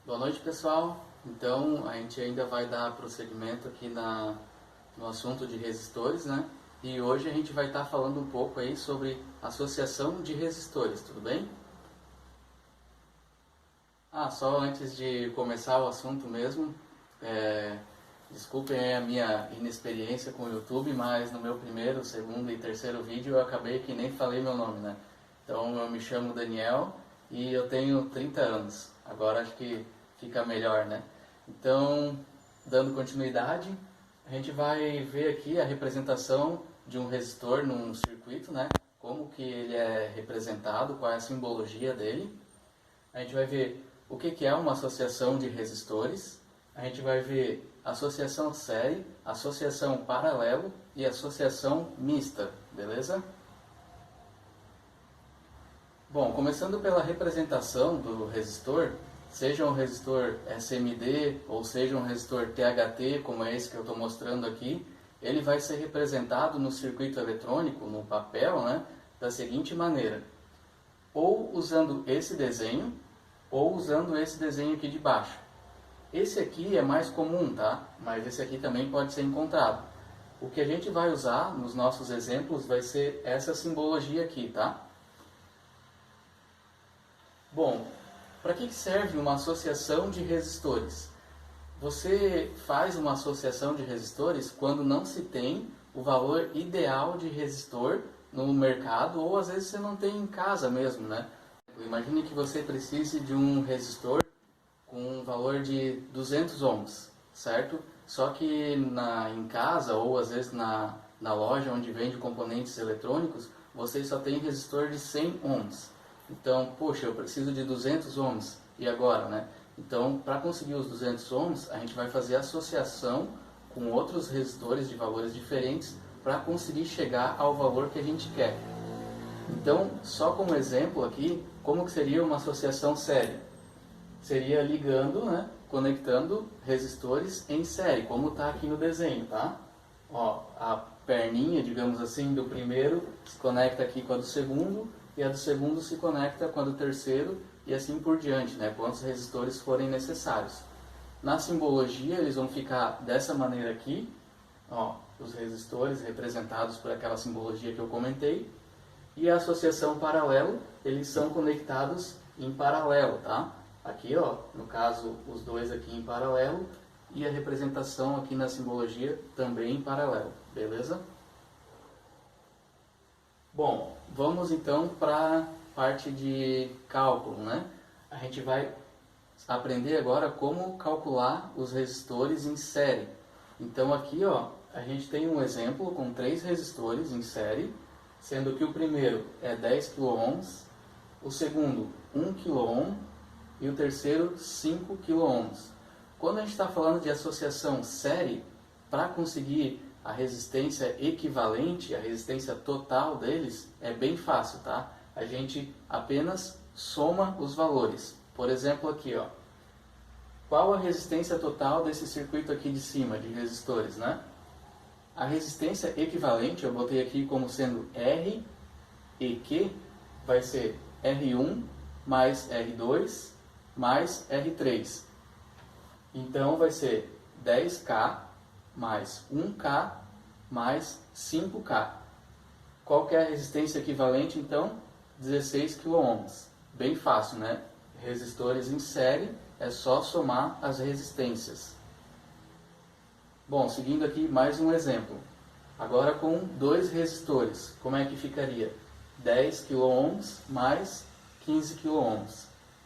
Boa noite, pessoal. Então, a gente ainda vai dar prosseguimento aqui no assunto de resistores, né? E hoje a gente vai estar falando um pouco aí sobre associação de resistores, tudo bem? Só antes de começar o assunto mesmo, desculpem aí a minha inexperiência com o YouTube, mas no meu primeiro, segundo e terceiro vídeo eu acabei que nem falei meu nome, né? Então eu me chamo Daniel e eu tenho 30 anos. Agora acho que fica melhor, né? Então, dando continuidade, a gente vai ver aqui a representação de um resistor num circuito, né? Como que ele é representado, qual é a simbologia dele. A gente vai ver o que é uma associação de resistores. A gente vai ver associação série, associação paralelo e associação mista, beleza? Bom, começando pela representação do resistor, seja um resistor SMD ou seja um resistor THT, como é esse que eu estou mostrando aqui, ele vai ser representado no circuito eletrônico, no papel, né, da seguinte maneira: ou usando esse desenho, ou usando esse desenho aqui de baixo. Esse aqui é mais comum, tá? Mas esse aqui também pode ser encontrado. O que a gente vai usar nos nossos exemplos vai ser essa simbologia aqui, tá? Bom, para que serve uma associação de resistores? Você faz uma associação de resistores quando não se tem o valor ideal de resistor no mercado, ou às vezes você não tem em casa mesmo, né? Imagine que você precise de um resistor com um valor de 200 ohms, certo? Só que em casa ou às vezes na loja onde vende componentes eletrônicos, você só tem resistor de 100 ohms. Então, poxa, eu preciso de 200 ohms, e agora, né? Então, para conseguir os 200 ohms, a gente vai fazer associação com outros resistores de valores diferentes para conseguir chegar ao valor que a gente quer. Então, só como exemplo aqui, como que seria uma associação série? Seria ligando, né, conectando resistores em série, como está aqui no desenho, tá? Ó, a perninha, digamos assim, do primeiro se conecta aqui com a do segundo, e a do segundo se conecta com a do terceiro, e assim por diante, né, quantos resistores forem necessários. Na simbologia, eles vão ficar dessa maneira aqui, ó, os resistores representados por aquela simbologia que eu comentei, e a associação paralelo, eles são conectados em paralelo, tá? Aqui, ó, no caso, os dois aqui em paralelo, e a representação aqui na simbologia também em paralelo, beleza? Bom, vamos então para a parte de cálculo, né? A gente vai aprender agora como calcular os resistores em série. Então aqui, ó, a gente tem um exemplo com 3 resistores em série, sendo que o primeiro é 10 kΩ, o segundo 1 kΩ e o terceiro 5 kΩ. Quando a gente está falando de associação série, para conseguir a resistência equivalente, a resistência total deles, é bem fácil, tá? A gente apenas soma os valores. Por exemplo, aqui, ó. Qual a resistência total desse circuito aqui de cima, de resistores, né? A resistência equivalente, eu botei aqui como sendo R e Q, vai ser R1 mais R2 mais R3. Então vai ser 10K mais 1K mais 5K. Qual que é a resistência equivalente então? 16 kΩ. Bem fácil, né? Resistores em série, é só somar as resistências. Bom, seguindo aqui mais um exemplo. Agora com 2 resistores, como é que ficaria? 10 kΩ mais 15 kΩ.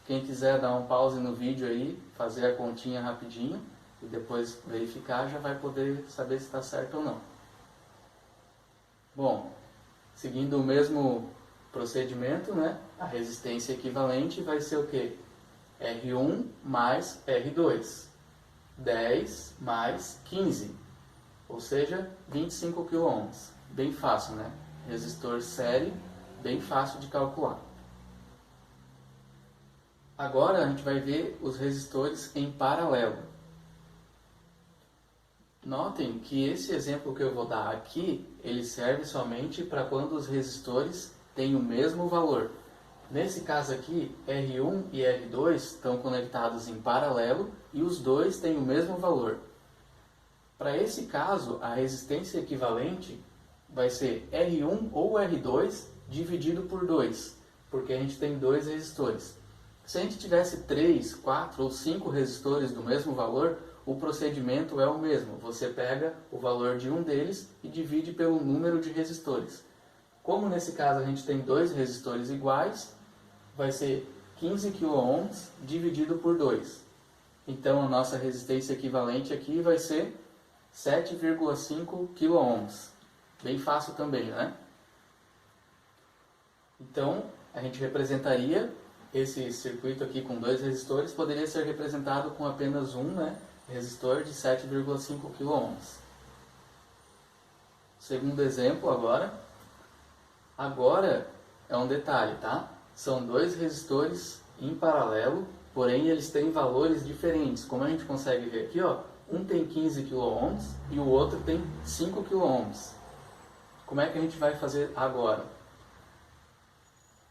Quem quiser dar um pause no vídeo aí, fazer a continha rapidinho e depois verificar, já vai poder saber se está certo ou não. Bom, seguindo o mesmo procedimento, né? A resistência equivalente vai ser o quê? R1 mais R2. 10 mais 15, ou seja, 25 kΩ. Bem fácil, né? Resistor série, bem fácil de calcular. Agora a gente vai ver os resistores em paralelo. Notem que esse exemplo que eu vou dar aqui, ele serve somente para quando os resistores têm o mesmo valor. Nesse caso aqui, R1 e R2 estão conectados em paralelo e os dois têm o mesmo valor. Para esse caso, a resistência equivalente vai ser R1 ou R2 dividido por 2, porque a gente tem dois resistores. Se a gente tivesse 3, 4 ou 5 resistores do mesmo valor, o procedimento é o mesmo. Você pega o valor de um deles e divide pelo número de resistores. Como nesse caso a gente tem dois resistores iguais, vai ser 15 kΩ dividido por 2. Então a nossa resistência equivalente aqui vai ser 7,5 kΩ. Bem fácil também, né? Então a gente representaria esse circuito aqui com dois resistores, poderia ser representado com apenas um, né, resistor de 7,5 kΩ. Segundo exemplo agora. Agora é um detalhe, tá? São dois resistores em paralelo, porém eles têm valores diferentes. Como a gente consegue ver aqui, ó, um tem 15 kΩ e o outro tem 5 kΩ. Como é que a gente vai fazer agora?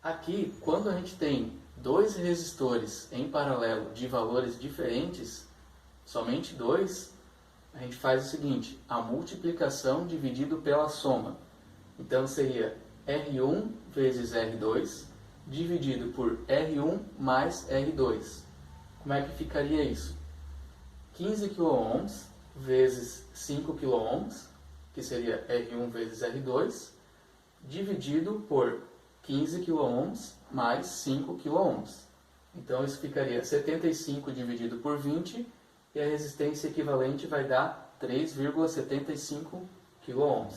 Aqui, quando a gente tem dois resistores em paralelo de valores diferentes, somente dois, a gente faz o seguinte, a multiplicação dividido pela soma. Então seria R1 vezes R2 dividido por R1 mais R2. Como é que ficaria isso? 15 kΩ vezes 5 kΩ, que seria R1 vezes R2, dividido por 15 kΩ mais 5 kΩ. Então isso ficaria 75 dividido por 20 e a resistência equivalente vai dar 3,75 kΩ.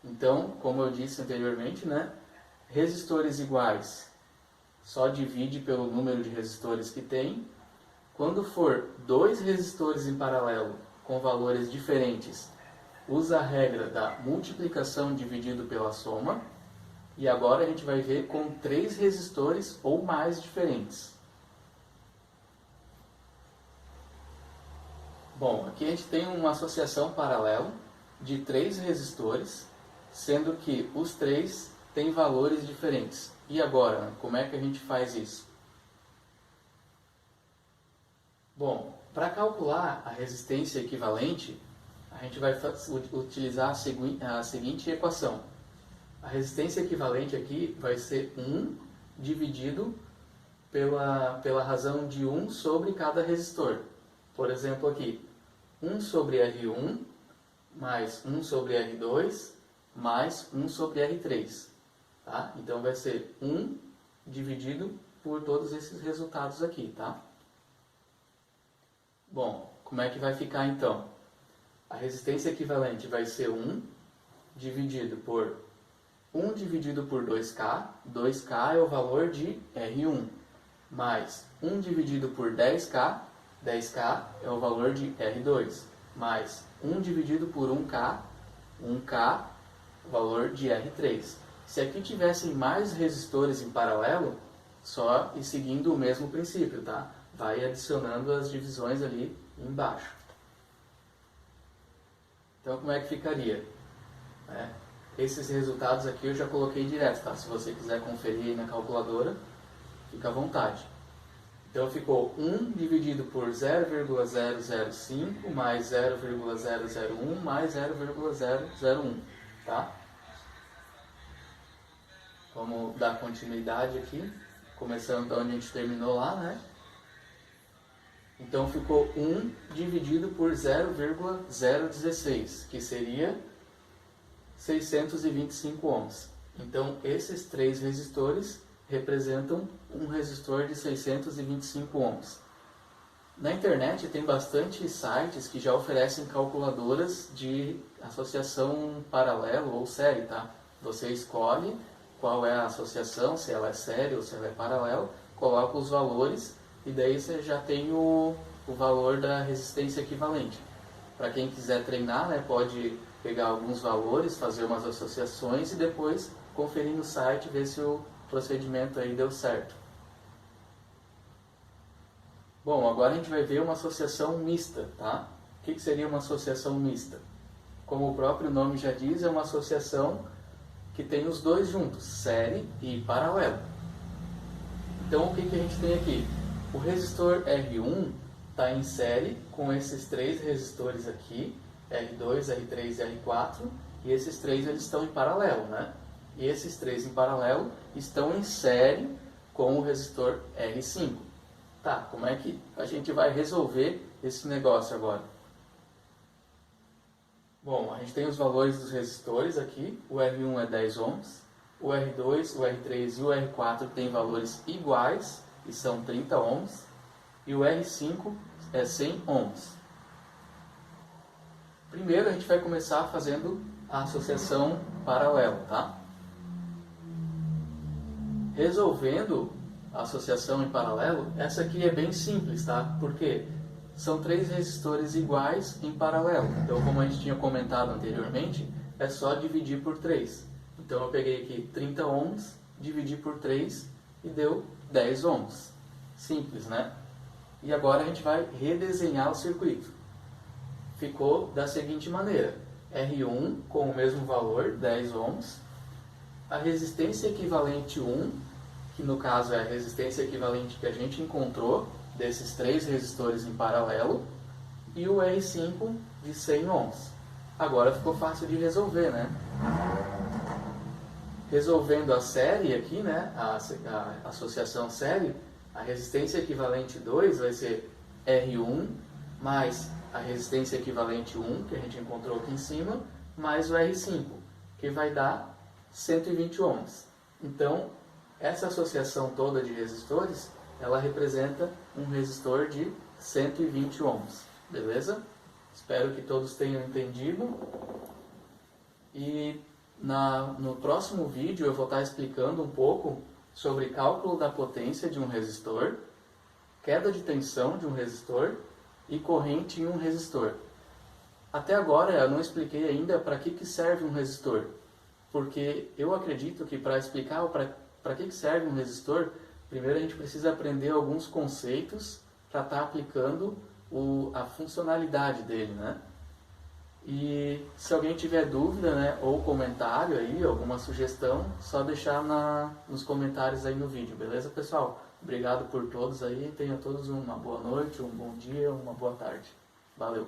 Então, como eu disse anteriormente, né, resistores iguais só divide pelo número de resistores que tem. Quando for dois resistores em paralelo com valores diferentes, usa a regra da multiplicação dividido pela soma. E agora a gente vai ver com três resistores ou mais diferentes. Bom, aqui a gente tem uma associação paralela de três resistores, sendo que os três têm valores diferentes. E agora, como é que a gente faz isso? Bom, para calcular a resistência equivalente, a gente vai utilizar a seguinte equação. A resistência equivalente aqui vai ser 1 dividido pela razão de 1 sobre cada resistor. Por exemplo aqui, 1 sobre R1 mais 1 sobre R2 mais 1 sobre R3. Tá? Então vai ser 1 dividido por todos esses resultados aqui. Tá? Bom, como é que vai ficar então? A resistência equivalente vai ser 1 dividido por 1 dividido por 2K, 2K é o valor de R1, mais 1 dividido por 10K, 10K é o valor de R2, mais 1 dividido por 1K, 1K, o valor de R3. Se aqui tivessem mais resistores em paralelo, só ir seguindo o mesmo princípio, tá? Vai adicionando as divisões ali embaixo. Então, como é que ficaria? Esses resultados aqui eu já coloquei direto, tá? Se você quiser conferir aí na calculadora, fica à vontade. Então ficou 1 dividido por 0,005 mais 0,001 mais 0,001, tá? Vamos dar continuidade aqui, começando da onde a gente terminou lá, né? Então ficou 1 dividido por 0,016, que seria 625 ohms. Então, esses três resistores representam um resistor de 625 ohms. Na internet tem bastante sites que já oferecem calculadoras de associação paralelo ou série, tá? Você escolhe qual é a associação, se ela é série ou se ela é paralela, coloca os valores e daí você já tem o valor da resistência equivalente. Para quem quiser treinar, né, pode pegar alguns valores, fazer umas associações e depois conferir no site, ver se o procedimento aí deu certo. Bom, agora a gente vai ver uma associação mista, tá? O que seria uma associação mista? Como o próprio nome já diz, é uma associação que tem os dois juntos, série e paralelo. Então o que a gente tem aqui? O resistor R1 está em série com esses três resistores aqui, R2, R3 e R4, e esses três eles estão em paralelo, né? E esses três em paralelo estão em série com o resistor R5. Tá, como é que a gente vai resolver esse negócio agora? Bom, a gente tem os valores dos resistores aqui, o R1 é 10 ohms, o R2, o R3 e o R4 têm valores iguais e são 30 ohms, e o R5 é 100 ohms. Primeiro a gente vai começar fazendo a associação paralela, tá? Resolvendo a associação em paralelo, essa aqui é bem simples, tá? Porque são três resistores iguais em paralelo. Então, como a gente tinha comentado anteriormente, é só dividir por 3. Então, eu peguei aqui 30 ohms, dividi por 3 e deu 10 ohms. Simples, né? E agora a gente vai redesenhar o circuito. Ficou da seguinte maneira: R1 com o mesmo valor, 10 ohms, a resistência equivalente 1, que no caso é a resistência equivalente que a gente encontrou desses três resistores em paralelo, e o R5 de 100 ohms. Agora ficou fácil de resolver, né? Resolvendo a série aqui, né? A associação série, a resistência equivalente 2 vai ser R1 mais a resistência equivalente 1, que a gente encontrou aqui em cima, mais o R5, que vai dar 120 ohms. Então, essa associação toda de resistores, ela representa um resistor de 120 ohms. Beleza? Espero que todos tenham entendido. E no próximo vídeo eu vou estar explicando um pouco sobre cálculo da potência de um resistor, queda de tensão de um resistor e corrente em um resistor. Até agora eu não expliquei ainda para que serve um resistor, porque eu acredito que para explicar para que serve um resistor, primeiro a gente precisa aprender alguns conceitos para estar aplicando a funcionalidade dele, né? E se alguém tiver dúvida, né, ou comentário aí, alguma sugestão, só deixar nos comentários aí no vídeo, beleza, pessoal? Obrigado por todos aí, tenham todos uma boa noite, um bom dia, uma boa tarde. Valeu!